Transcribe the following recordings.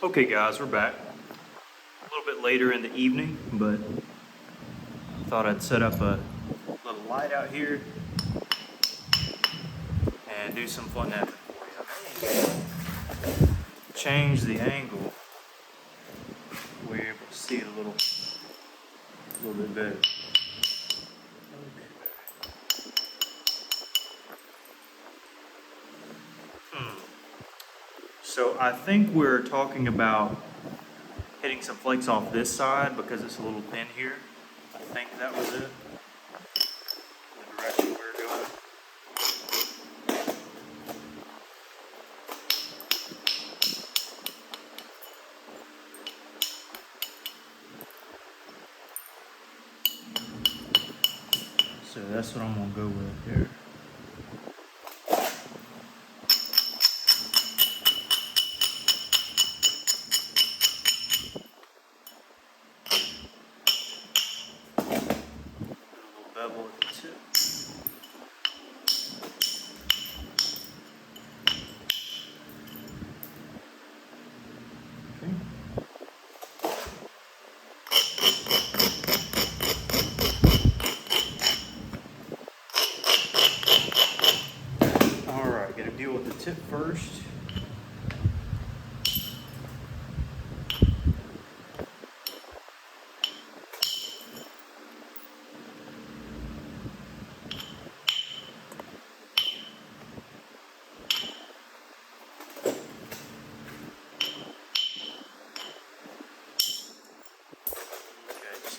Okay guys, we're back. A little bit later in the evening, but I thought I'd set up a little light out here and do some Flintknapping for you. Change the angle where you're able to see it a little bit better. So I think we're talking about hitting some flakes off this side because it's a little thin here. I think that was it. The direction we were going. So that's what I'm gonna go with there. Bevel at the tip. Okay. All right, got to deal with the tip first.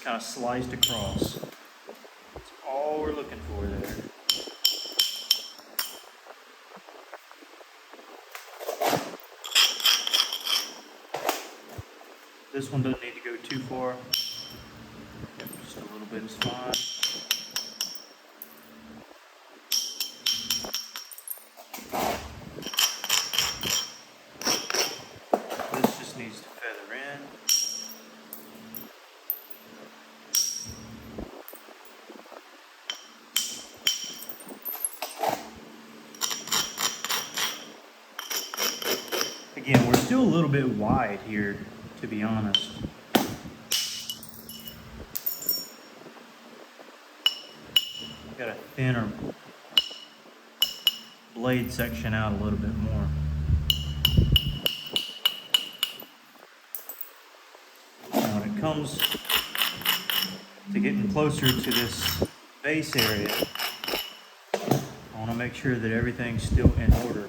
Kind of sliced across. That's all we're looking for there. This one doesn't need to go too far. Just a little bit is fine. This just needs to feather in. Again, we're still a little bit wide here, to be honest. Got to thinner blade section out a little bit more. Now when it comes to getting closer to this base area, I want to make sure that everything's still in order.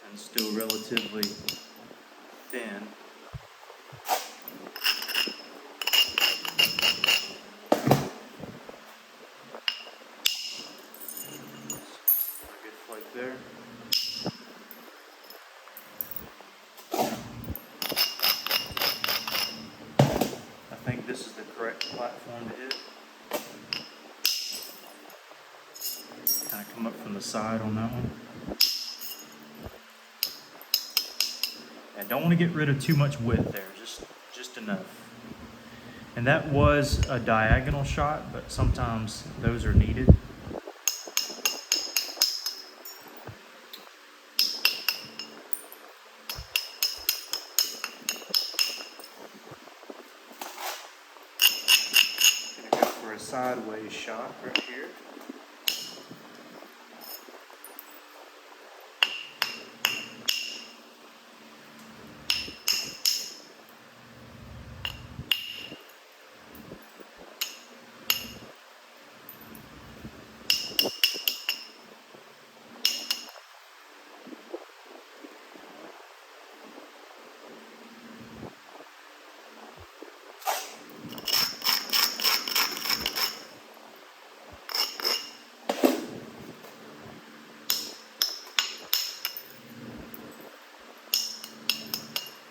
And still relatively thin. Good flake there. I think this is the correct platform to hit. Kind of come up from the side on that one. And don't want to get rid of too much width there, just enough. And that was a diagonal shot, but sometimes those are needed. Gonna go for a sideways shot right here.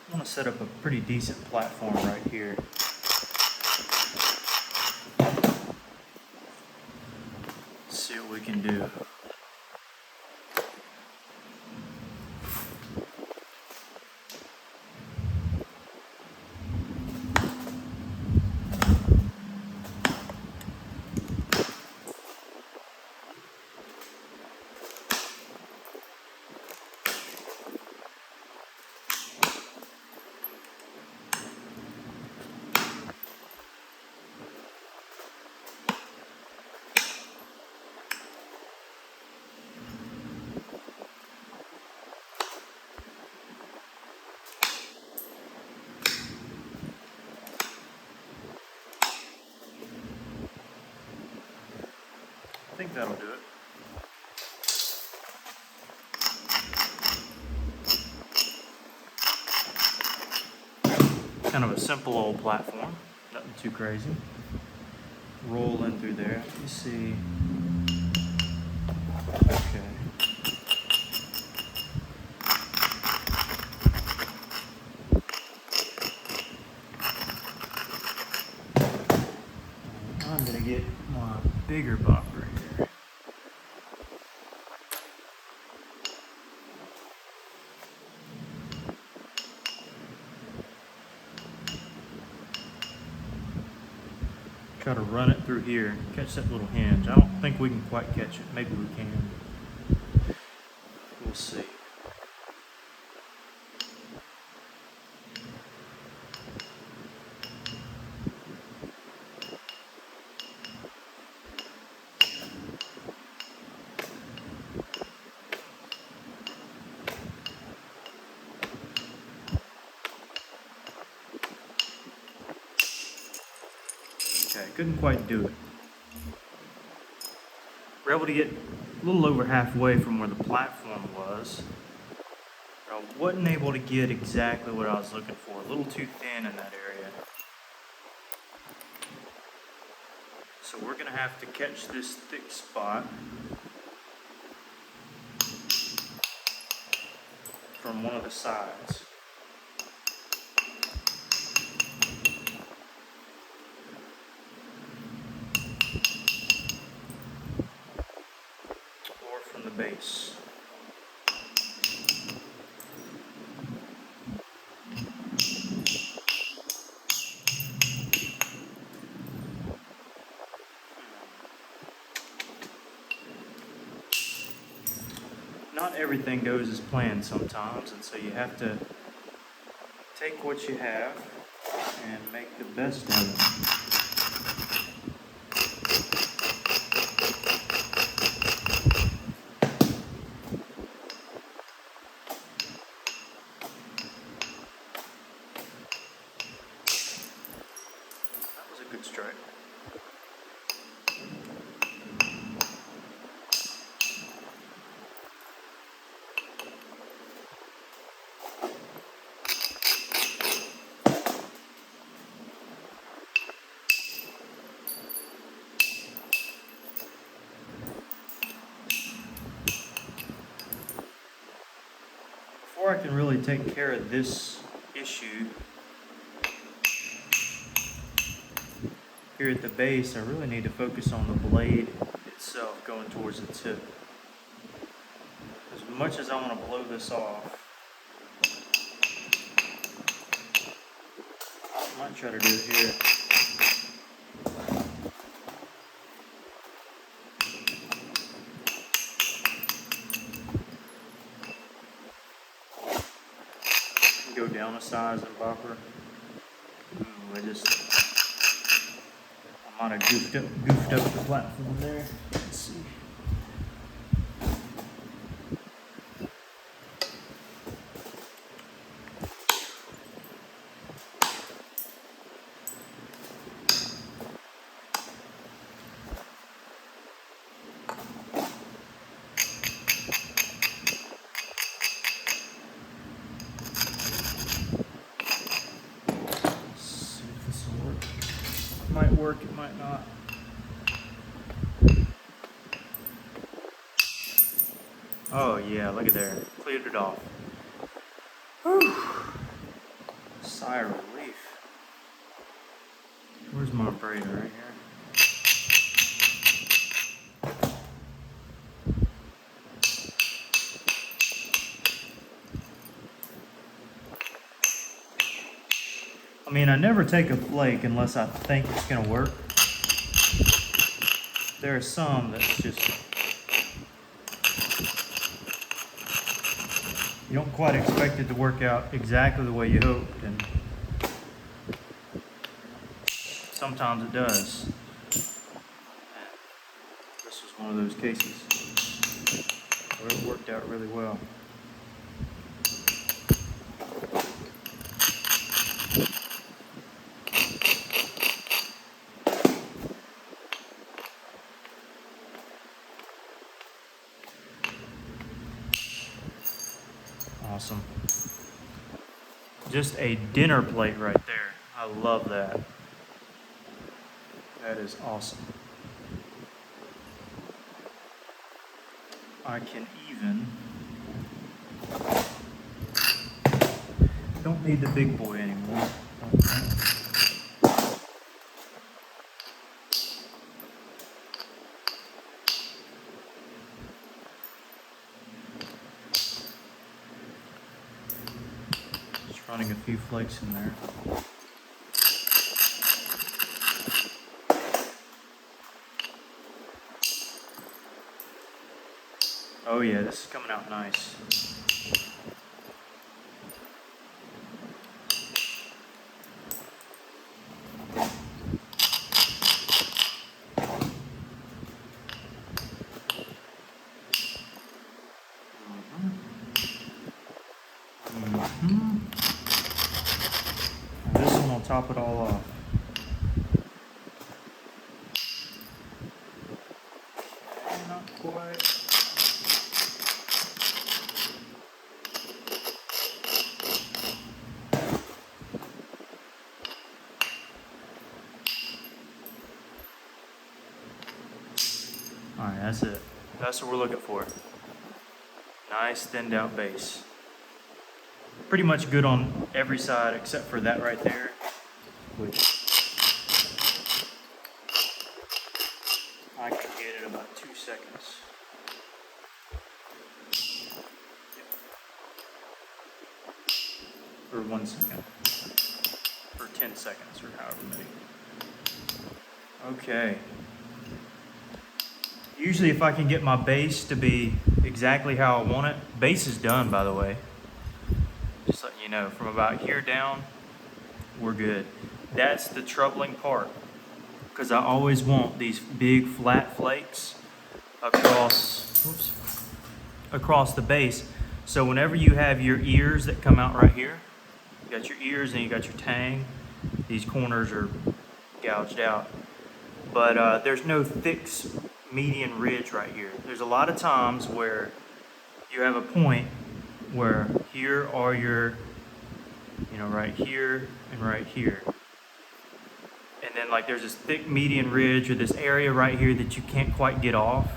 I'm going to set up a pretty decent platform right here. See what we can do. that'll do it. Kind of a simple old platform, nothing too crazy. Roll in through there. Let me see. Okay. I'm gonna get my bigger bopper here. Try to run it through here, catch that little hinge. I don't think we can quite catch it. Maybe we can. We'll see. Okay, couldn't quite do it. We're able to get a little over halfway from where the platform was. I wasn't able to get exactly what I was looking for. A little too thin in that area. So we're going to have to catch this thick spot from one of the sides. Or from the base. Not everything goes as planned sometimes, and so you have to take what you have and make the best of it. That was a good strike. Before I can really take care of this issue here at the base, I really need to focus on the blade itself going towards the tip. As much as I want to blow this off, I might try to do it here. Go down a size and bopper. Ooh, I might have goofed up the platform there. Let's see. Might work, it might not. Oh yeah, look at there. Cleared it off. Whew. Sigh of relief. Where's my braider? Right here. I mean, I never take a flake unless I think it's going to work. There are some that's just, you don't quite expect it to work out exactly the way you hoped, and sometimes it does. And this was one of those cases where it worked out really well. just a dinner plate right there. I love that. That is awesome. I can even, don't need the big boy anymore. Just running a few flakes in there. Oh yeah, this is coming out nice. This one will top it all off. Not quite. Alright, that's it. That's what we're looking for. Nice thinned out base. Pretty much good on every side except for that right there, which I can get in about 2 seconds. Or 1 second. Or 10 seconds, or however many. Okay. Usually if I can get my base to be exactly how I want it, base is done, by the way. Just letting you know, from about here down, we're good. That's the troubling part, because I always want these big flat flakes across the base. So whenever you have your ears that come out right here, you got your ears and you got your tang, these corners are gouged out. But there's no thick median ridge right here. There's a lot of times where you have a point where here are your, right here and right here. And then like there's this thick median ridge or this area right here that you can't quite get off.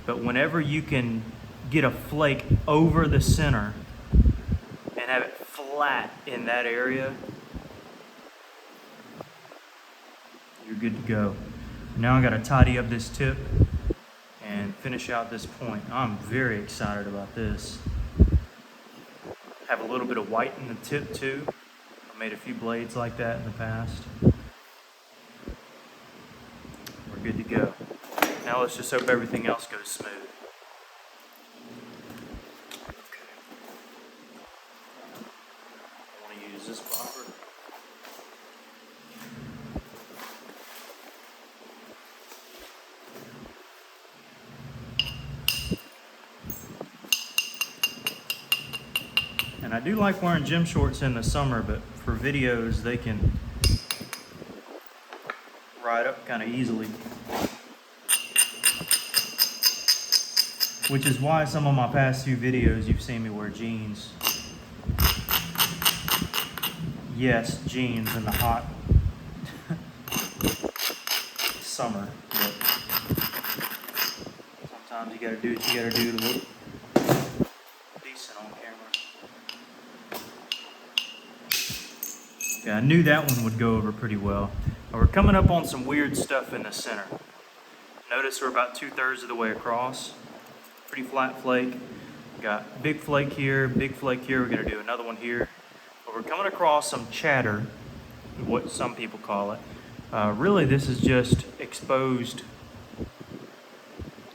But whenever you can get a flake over the center and have it flat in that area, you're good to go. Now I gotta tidy up this tip and finish out this point. I'm very excited about this. Have a little bit of white in the tip too. I made a few blades like that in the past. We're good to go. Now let's just hope everything else goes smooth. Okay. I want to use this bobber. And I do like wearing gym shorts in the summer, but for videos they can ride up kind of easily. Which is why some of my past few videos you've seen me wear jeans. Yes, jeans in the hot summer. But sometimes you gotta do what you gotta do to look decent on camera. Okay, I knew that one would go over pretty well. Now we're coming up on some weird stuff in the center. Notice we're about 2/3 of the way across. Pretty flat flake. Got big flake here, big flake here. We're gonna do another one here. But we're coming across some chatter, what some people call it. Really, this is just exposed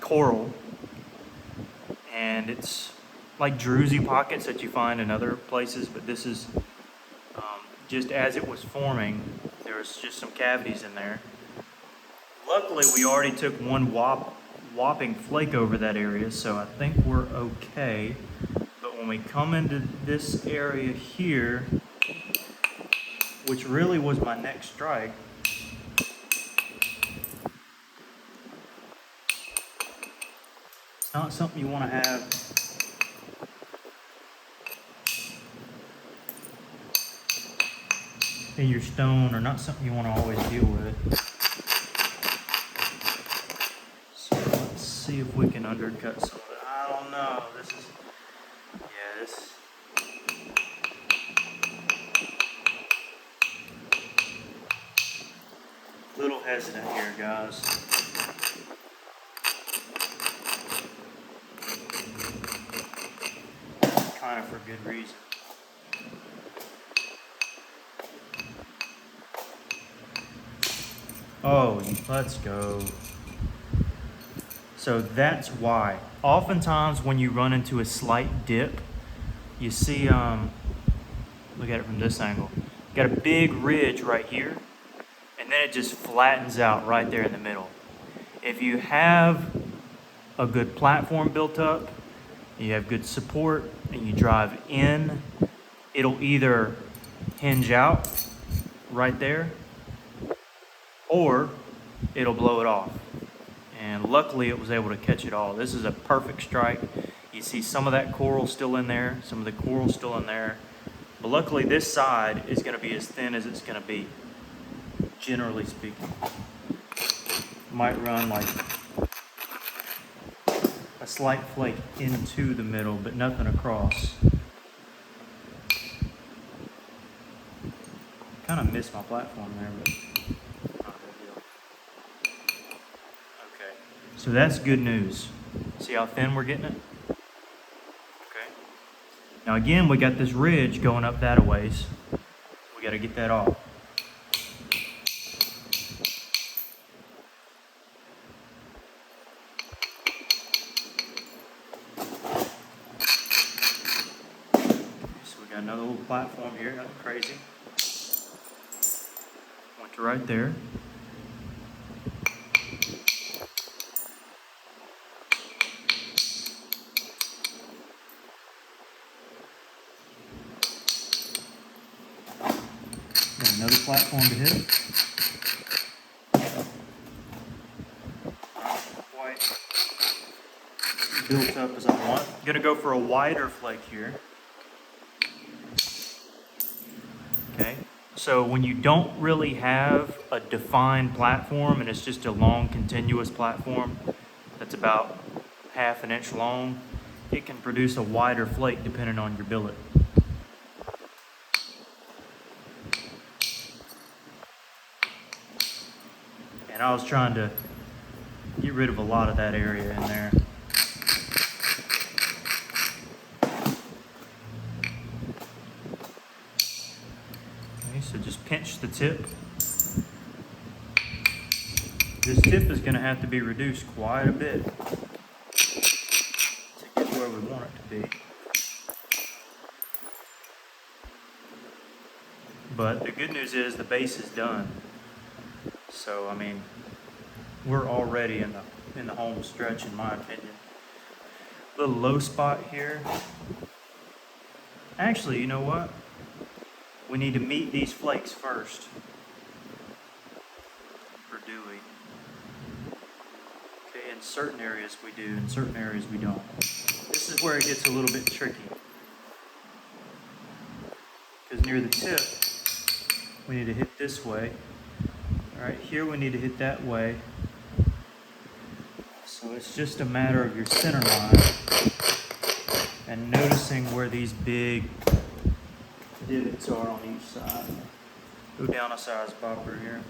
coral, and it's like druzy pockets that you find in other places, but this is just as it was forming, there was just some cavities in there. Luckily, we already took one whopping flake over that area, so I think we're okay. But when we come into this area here, which really was my next strike, it's not something you want to have in your stone are not something you want to always deal with. So let's see if we can undercut some of it. I don't know. This is, yeah, this. Little hesitant here, guys. Kind of for good reason. Oh, let's go. So that's why. Oftentimes when you run into a slight dip, you see, look at it from this angle. Got a big ridge right here, and then it just flattens out right there in the middle. If you have a good platform built up, you have good support, and you drive in, it'll either hinge out right there, or it'll blow it off. And luckily it was able to catch it all. This is a perfect strike. You see some of that coral still in there, some of the coral still in there. But luckily this side is going to be as thin as it's going to be, generally speaking. Might run like a slight flake into the middle, but nothing across. Kind of missed my platform there, but not a big deal. Okay, so that's good news. See how thin we're getting it? Okay. Now again, we got this ridge going up that a ways. We got to get that off. So we got another little platform here, nothing crazy. Went to right there. Got another platform to hit. Quite built up as I want. I'm gonna go for a wider flake here. Okay. So when you don't really have a defined platform and it's just a long continuous platform that's about ½ an inch long, it can produce a wider flake depending on your billet. And I was trying to get rid of a lot of that area in there. Okay, so just pinch the tip. This tip is going to have to be reduced quite a bit to get where we want it to be. But the good news is the base is done. So, I mean, we're already in the home stretch, in my opinion. Little low spot here. Actually, you know what? We need to meet these flakes first. Or do we? Okay, in certain areas we do, in certain areas we don't. This is where it gets a little bit tricky. Because near the tip, we need to hit this way. Alright, here we need to hit that way. So it's just a matter of your center line and noticing where these big divots are on each side. Go down a size bopper here.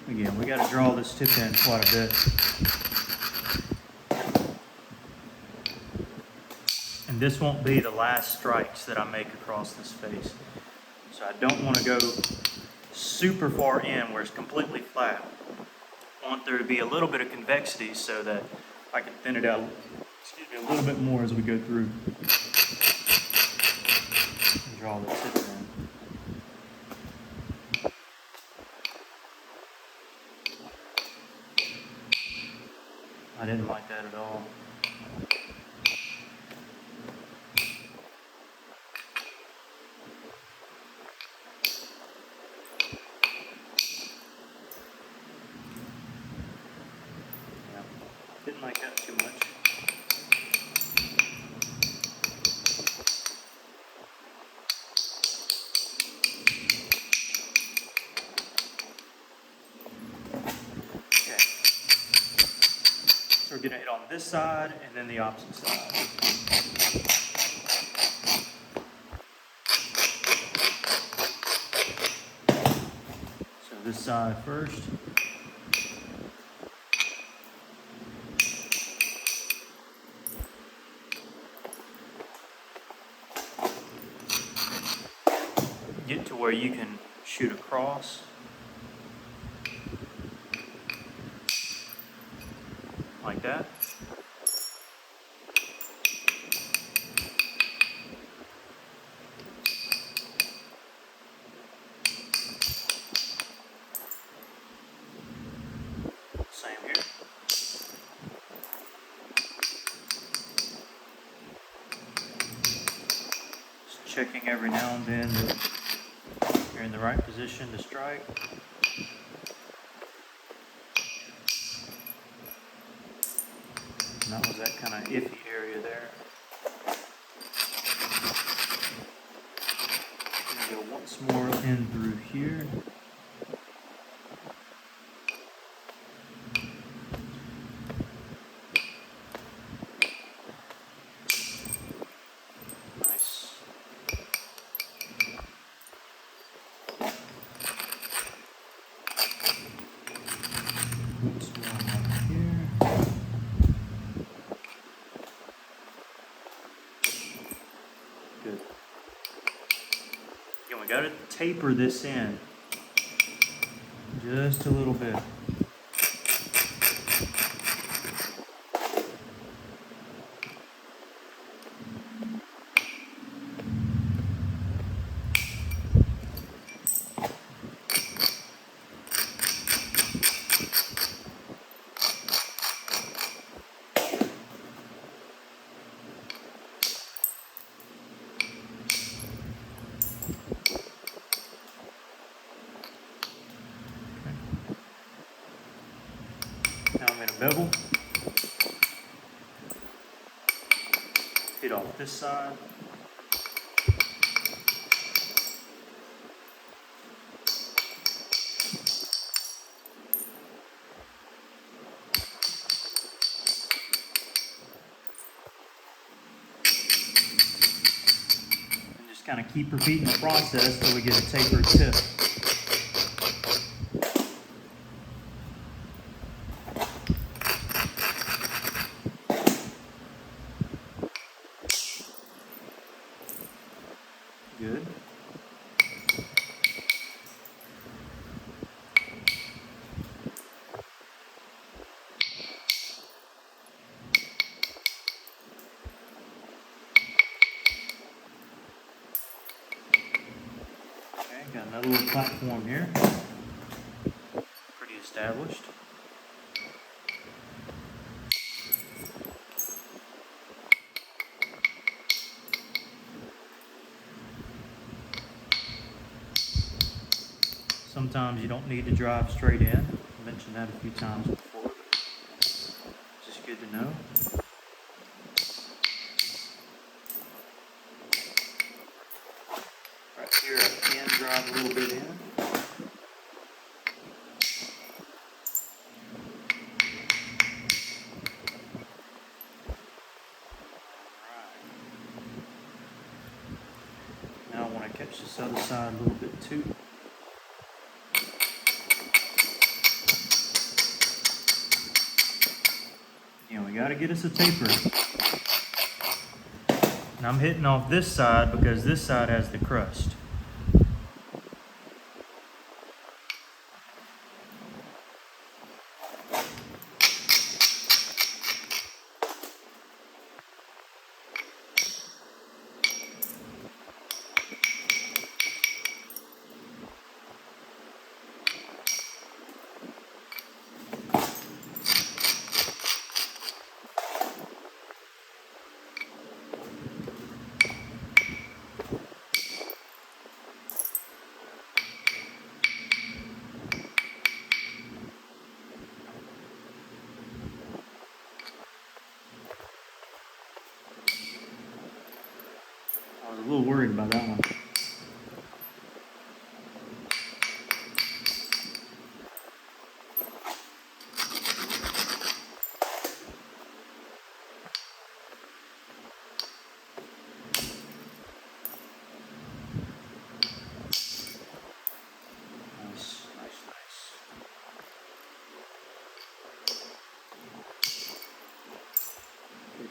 Again, we got to draw this tip in quite a bit. And this won't be the last strikes that I make across this face. So I don't want to go super far in where it's completely flat. I want there to be a little bit of convexity so that I can thin it out, a little bit more as we go through. And draw the tip in. I didn't like that at all. like that too much. Okay. So we're gonna hit on this side and then the opposite side. So this side first. Get to where you can shoot across. Like that. Same here. Just checking every now and then that you're in the right position to strike. And that was that kind of iffy area there. Go once more in through here. Nice. Once more right here. Good. Again, we got to taper this in just a little bit. Now I'm going to bevel. Hit off this side. And just kind of keep repeating the process till we get a tapered tip. Good. Okay, got another little platform here. Pretty established. Sometimes you don't need to drive straight in. I mentioned that a few times before. Just good to know. Right here, I can drive a little bit in. Alright. Now I want to catch this other side a little bit too. We got to get us a taper. And I'm hitting off this side because this side has the crust.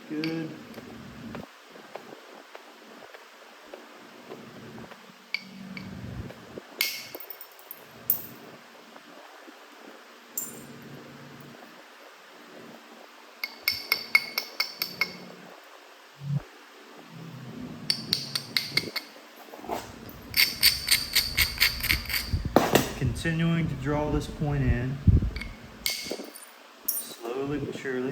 good. Continuing to draw this point in, slowly but surely,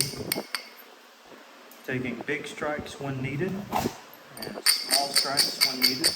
taking big strikes when needed and small strikes when needed.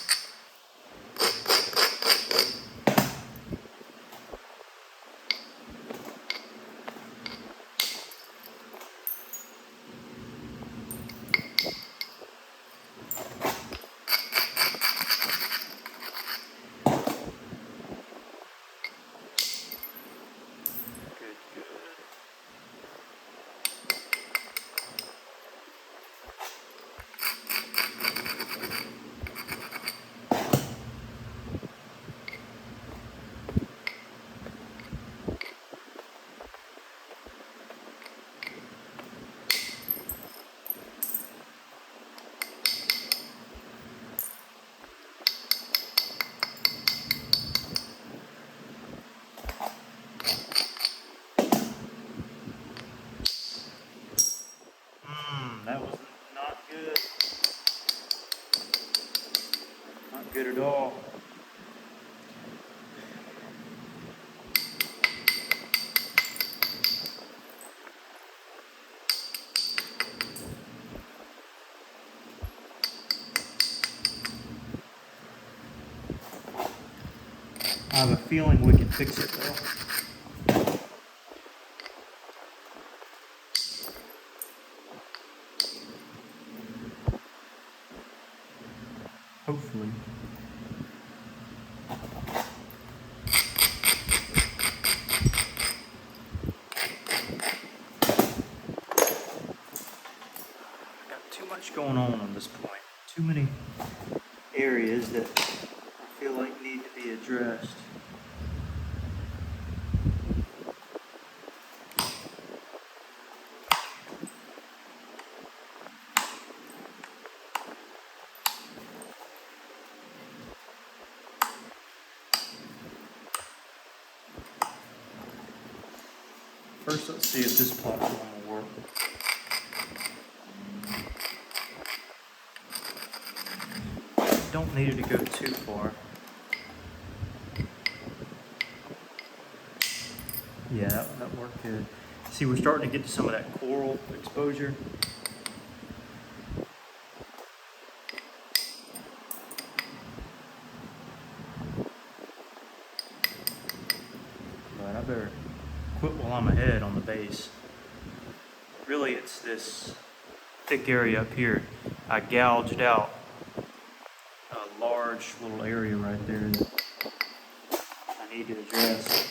That was not good. Not good at all. I have a feeling we can fix it though. Hopefully. Got too much going on this point. Too many areas that I feel like need to be addressed. First, let's see if this platform will work. Don't need it to go too far. Yeah, that worked good. See, we're starting to get to some of that coral exposure. But I better quit while I'm ahead on the base. Really, it's this thick area up here. I gouged out a large little area right there that I need to address.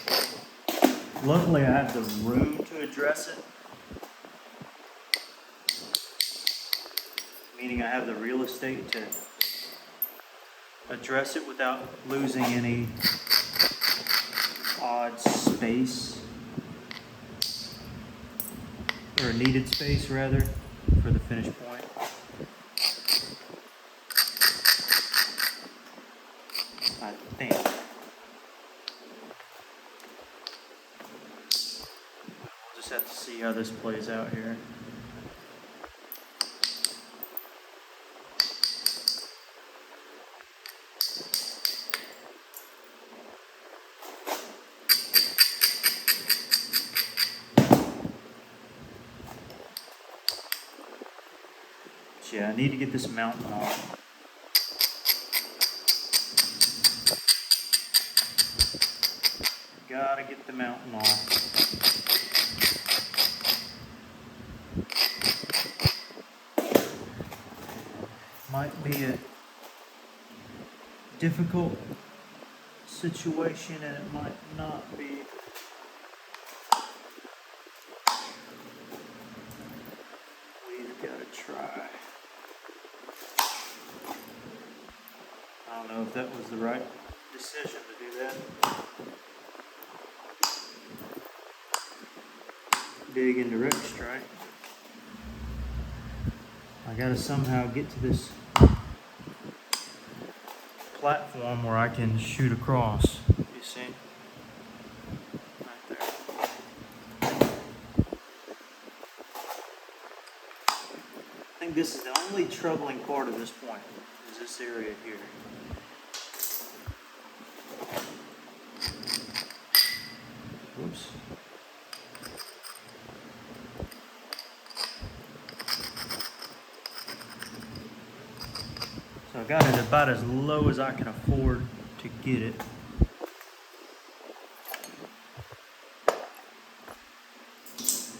Luckily, I have the room to address it, meaning I have the real estate to address it without losing any odd space, or needed space rather, for the finish point. I think. We'll just have to see how this plays out here. Yeah, I need to get this mountain off. Gotta get the mountain off. Might be a difficult situation and it might not be. We've got to try. I don't know if that was the right decision to do that. Big and direct strike. I gotta somehow get to this platform where I can shoot across. You see? Right there. I think this is the only troubling part of this point, is this area here. Whoops. So I got it about as low as I can afford to get it. It's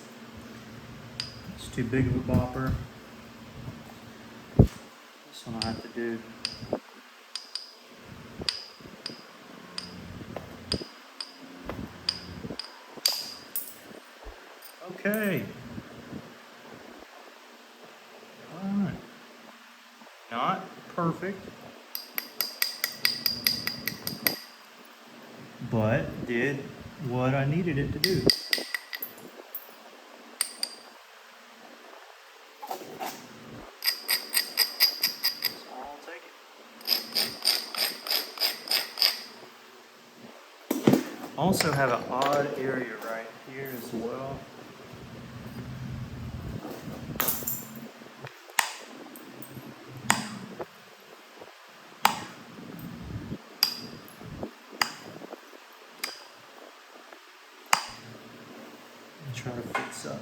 too big of a bopper. This one I have to do. Okay. Alright. Not perfect, but did what I needed it to do. So I'll take it. Also have an odd area right here as well. Try to fix up.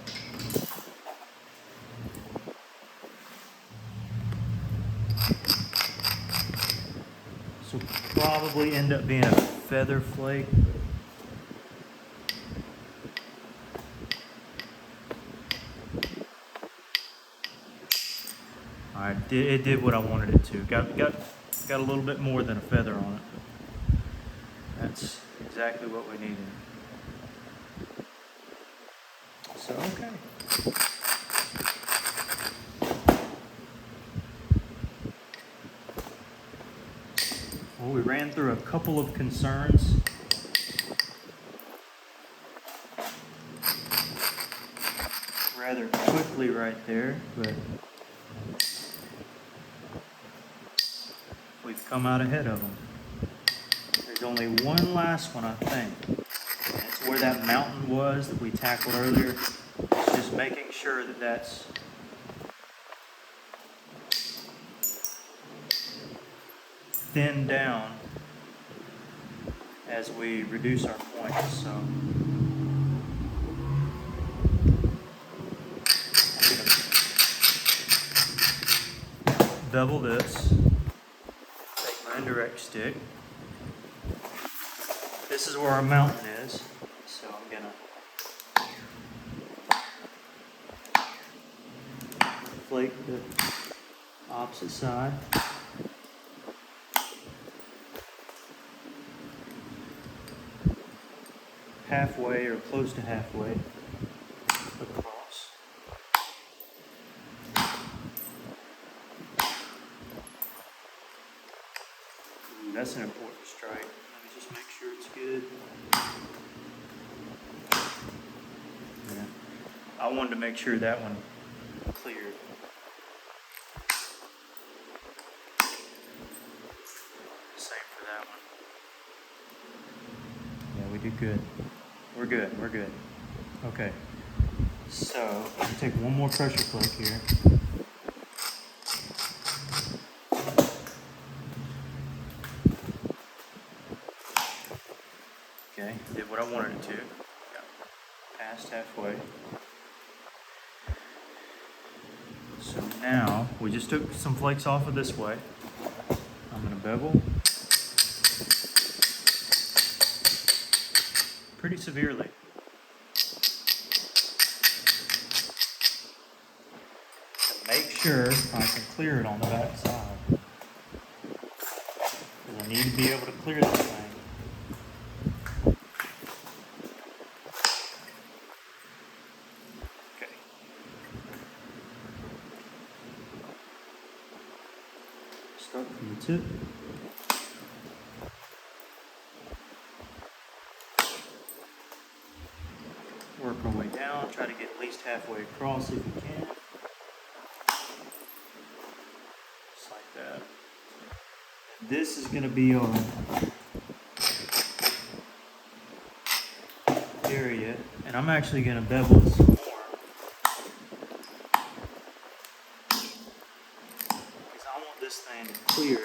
This will probably end up being a feather flake. Alright, it did what I wanted it to. Got a little bit more than a feather on it. That's exactly what we needed. So, okay. Well, we ran through a couple of concerns. Rather quickly right there, but we've come out ahead of them. There's only one last one, I think. That's where that mountain was that we tackled earlier. It's just making sure that that's thinned down as we reduce our points. So bevel this, take my indirect stick. This is where our mountain is, so I'm gonna flake the opposite side. Halfway or close to halfway across. Ooh, that's an important strike. Let me just make sure it's good. Yeah. I wanted to make sure that one cleared. Same for that one. Yeah, we did good. We're good, we're good. Okay. So, take one more pressure flake here. Okay, did what I wanted it to. Got past halfway. So now, we just took some flakes off of this way. I'm gonna bevel. Pretty severely. To make sure I can clear it on the back side. Because I need to be able to clear this thing. Okay. Start from the tip. Work our way down, try to get at least halfway across if you can. this is going to be our area, and I'm actually going to bevel it some more because I want this thing to clear.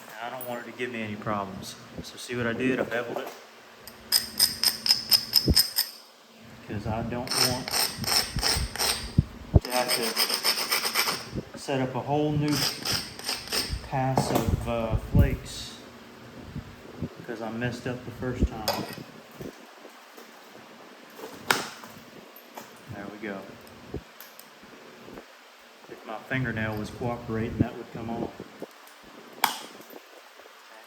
And I don't want it to give me any problems. So see what I did? I beveled it because I don't want to have to set up a whole new pass of flakes because I messed up the first time. There we go. If my fingernail was cooperating, that would come off.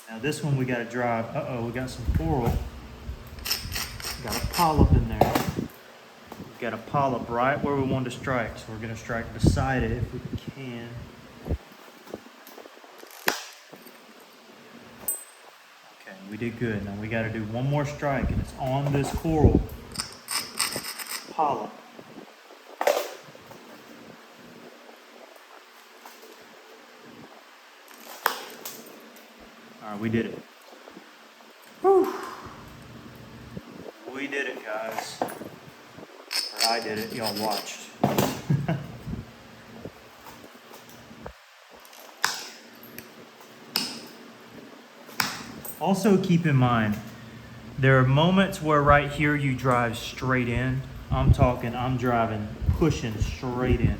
Now this one we got to drive. Uh-oh, we got some coral. Got a polyp in there. We got a polyp right where we want to strike, so we're going to strike beside it if we can. Okay, we did good. Now we got to do one more strike, and it's on this coral polyp. All right, we did it. Whew. We did it, guys. Or I did it, y'all watched. Also keep in mind, there are moments where right here you drive straight in. I'm driving, pushing straight in.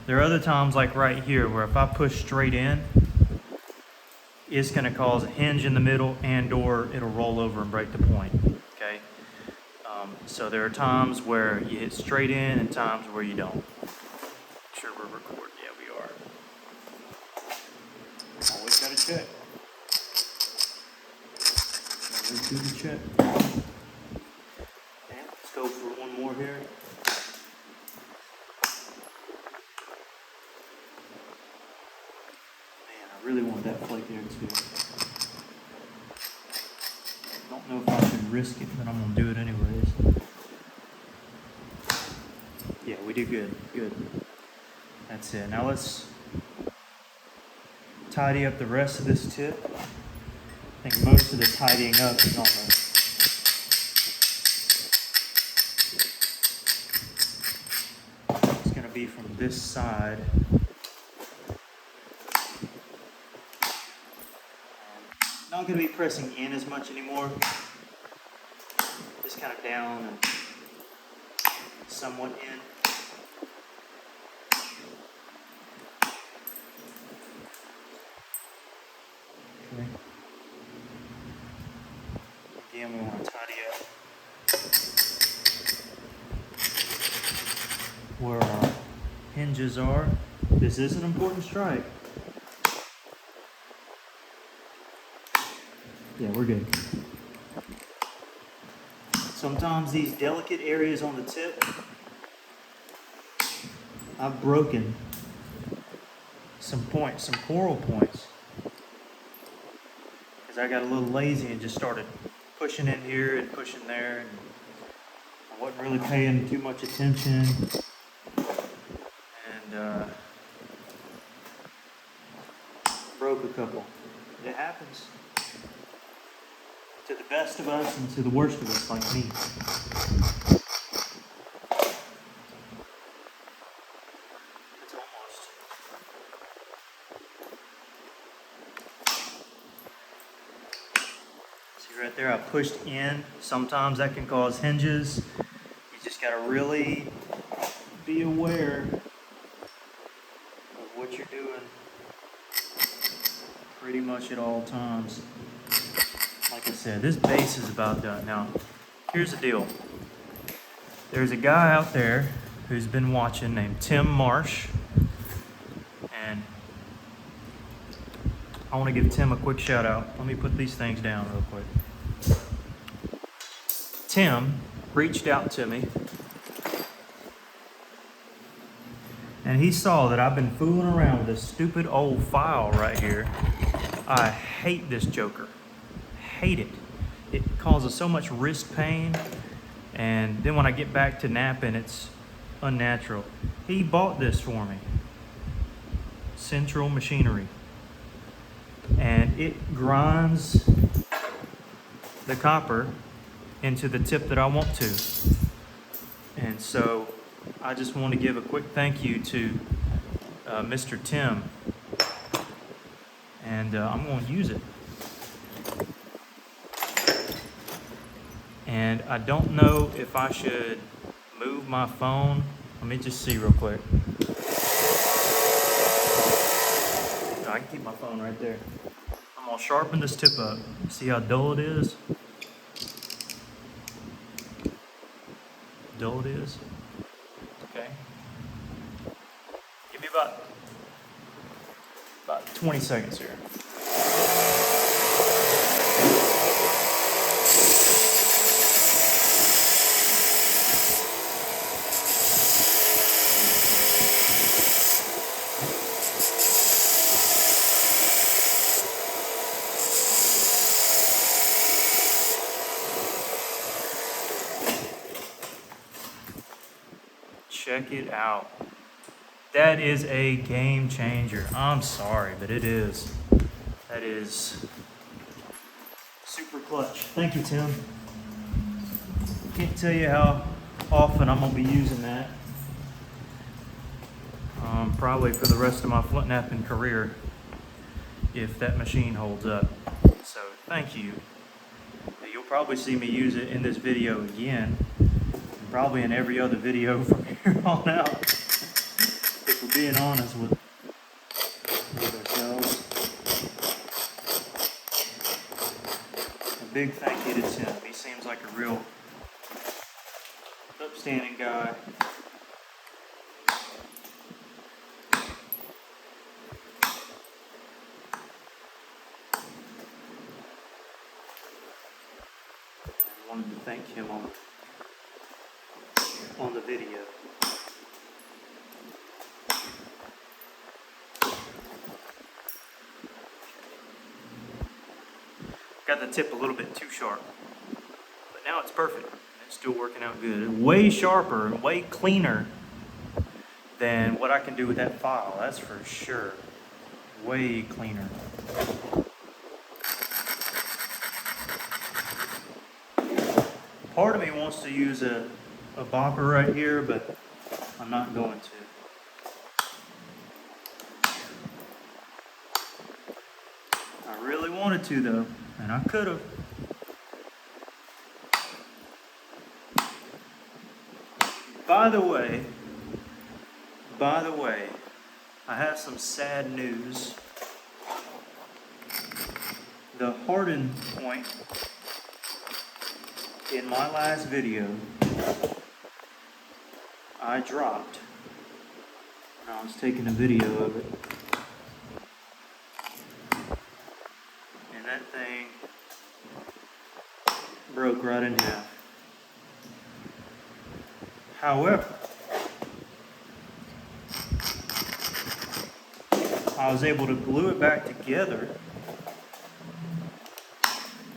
There are other times like right here where if I push straight in, it's going to cause a hinge in the middle and or it'll roll over and break the point, okay? So there are times where you hit straight in and times where you don't. Sure we're recording, yeah we are. Always got to check. Always do the check. Okay, let's go for one more here. I really want that flake there too. I don't know if I should risk it, but I'm going to do it anyways. Yeah, we did good. Good. That's it. Now let's tidy up the rest of this tip. I think most of the tidying up is on the it's going to be from this side. Not going to be pressing in as much anymore. Just kind of down and somewhat in. Okay. Again, we want to tidy up where our hinges are. This is an important strike. Yeah, we're good. Sometimes these delicate areas on the tip, I've broken some points, some coral points. Because I got a little lazy and just started pushing in here and pushing there. And I wasn't really paying too much attention. And broke a couple. It happens. To the best of us and to the worst of us, like me. It's almost. See right there, I pushed in. Sometimes that can cause hinges. You just gotta really be aware of what you're doing pretty much at all times. Like I said, this base is about done. Now, here's the deal. There's a guy out there who's been watching named Tim Marsh. And I want to give Tim a quick shout out. Let me put these things down real quick. Tim reached out to me. And he saw that I've been fooling around with this stupid old file right here. I hate this joker. Hate it. It causes so much wrist pain, and then when I get back to napping, it's unnatural. He bought this for me. central machinery, and it grinds the copper into the tip that I want to. And so I just want to give a quick thank you to Mr. Tim, and I'm going to use it. And I don't know if I should move my phone. Let me just see real quick. No, I can keep my phone right there. I'm going to sharpen this tip up. See how dull it is? Dull it is. Okay. Give me about 20 seconds here. Check it out. That is a game changer. I'm sorry, but it is. That is super clutch. Thank you, Tim. Can't tell you how often I'm going to be using that. Probably for the rest of my Flintknapping career, if that machine holds up. So thank you. You'll probably see me use it in this video again, and probably in every other video from here on out, if we're being honest with ourselves. A big thank you to Tim. He seems like a real upstanding guy. I wanted to thank him on the video. Got the tip a little bit too sharp, but now it's perfect. It's still working out good. Way sharper and way cleaner than what I can do with that file, that's for sure. Way cleaner. Part of me wants to use a bopper right here, but I'm not going to. I really wanted to though, and I could have. By the way, I have some sad news. The harden point in my last video, I dropped when I was taking a video of it. And that thing broke right in half. However, I was able to glue it back together,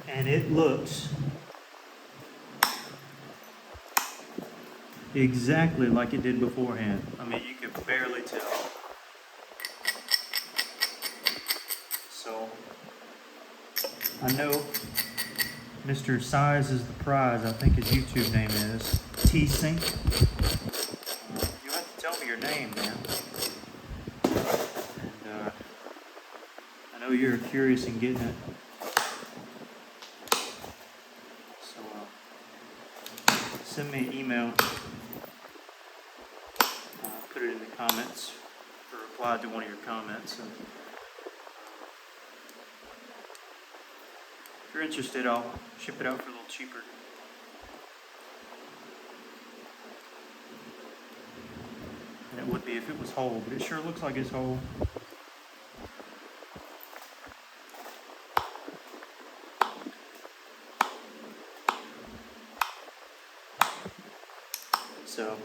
and it looks exactly like it did beforehand. I mean, you could barely tell. So, I know Mr. Size is the Prize, I think his YouTube name is, T-Sync. You have to tell me your name, man. And I know you're curious in getting it. So, send me an email. Put it in the comments, or reply to one of your comments. And if you're interested, I'll ship it out for a little cheaper. And it would be if it was whole, but it sure looks like it's whole. So,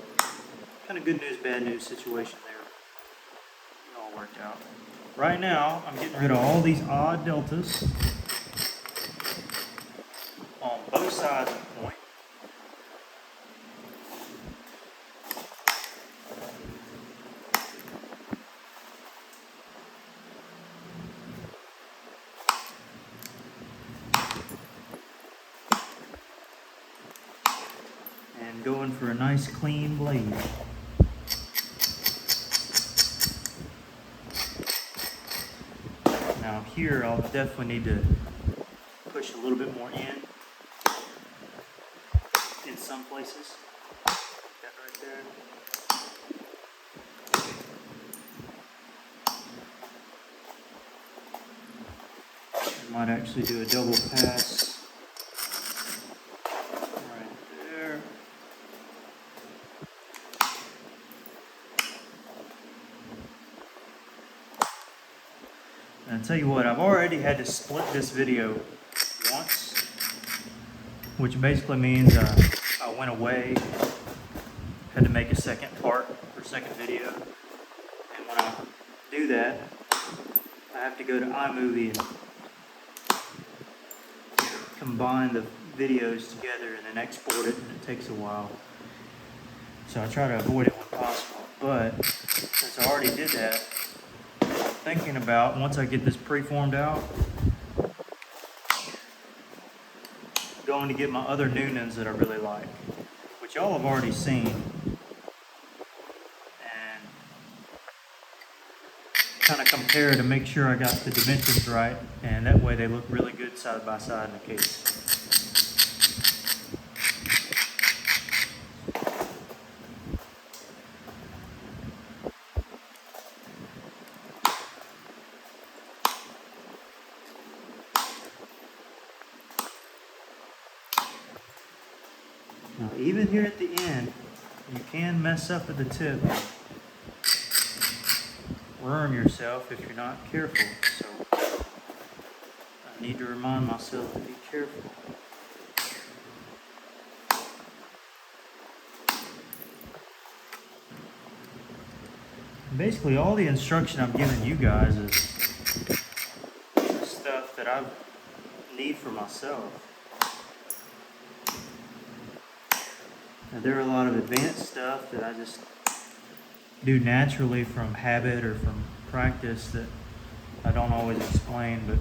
kind of good news, bad news situation there. It all worked out. Right now, I'm getting rid of all these odd deltas on both sides of the point. and going for a nice clean blade. Now here I'll definitely need to push a little bit more in some places. That right there. I might actually do a double pass right there. And I'll tell you what, I've already had to split this video once, which basically means I went away, had to make a second part or second video, and when I do that, I have to go to iMovie and combine the videos together and then export it, and it takes a while. So I try to avoid it when possible, but since I already did that, I'm thinking about, once I get this preformed out, going to get my other Noonans that I really like, which y'all have already seen, and kind of compare to make sure I got the dimensions right, and that way they look really good side by side in the case. Now, even here at the end, you can mess up at the tip, worm yourself if you're not careful. So I need to remind myself to be careful. Basically, all the instruction I'm giving you guys is stuff that I need for myself. Now, there are a lot of advanced stuff that I just do naturally from habit or from practice that I don't always explain, but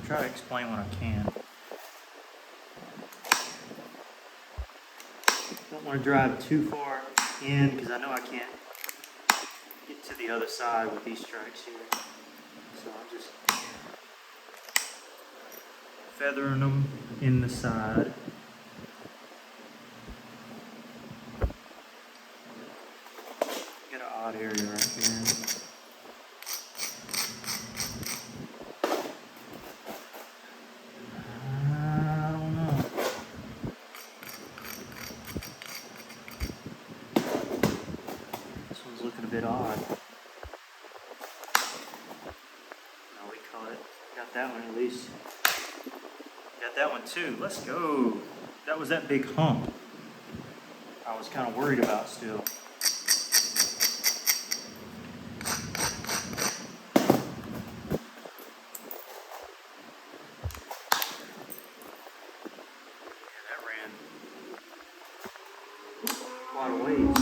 try to explain when I can. Don't want to drive too far in because I know I can't get to the other side with these strikes here. So I'm just feathering them in the side. Get an odd area right here. I don't know. This one's looking a bit odd. No, we caught it. Got that one at least. Got that one too. Let's go. That was that big hump I was kind of worried about still. Yeah, that ran quite a ways.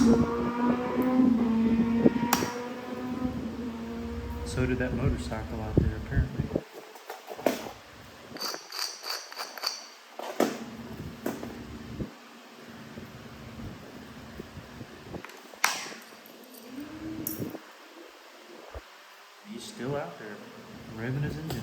So did that motorcycle out there, apparently. He's still out there, revving his engine.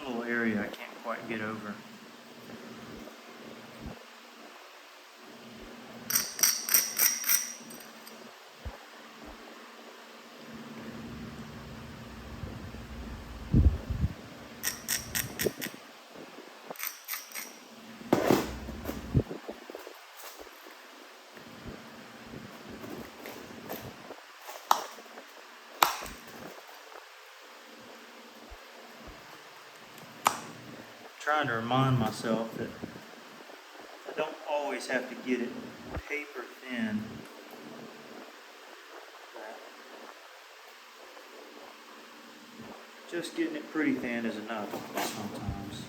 Little area I can't quite get over. trying to remind myself that I don't always have to get it paper thin. Just getting it pretty thin is enough sometimes.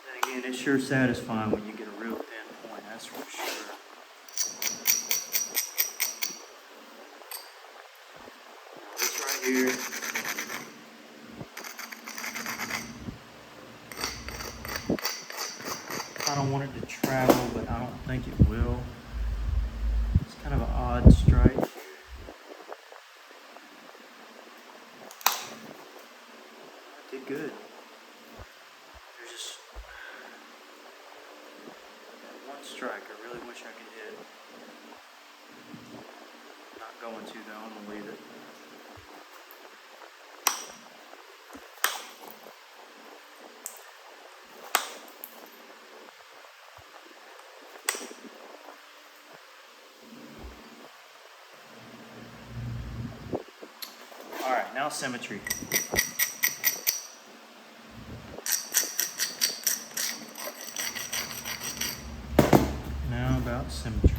Then again, it's sure satisfying when you get a real thin point, that's for sure. This right here. I don't want it to travel, but I don't think it will. It's kind of an odd strike. I did good. There's just that one strike I really wish I could hit. Not going to though, I'm gonna leave it. Alright, now symmetry. Now about symmetry.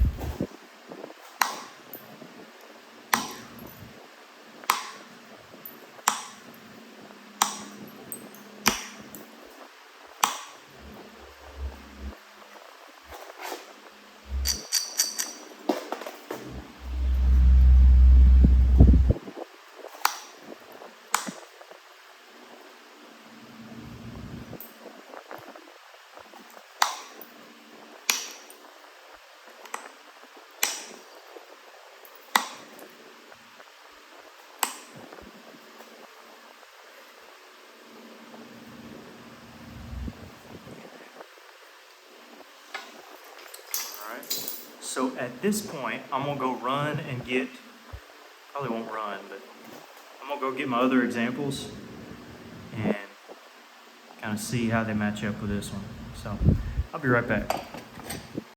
So at this point, I'm gonna go run and get, probably won't run, but I'm gonna go get my other examples and kind of see how they match up with this one. So I'll be right back.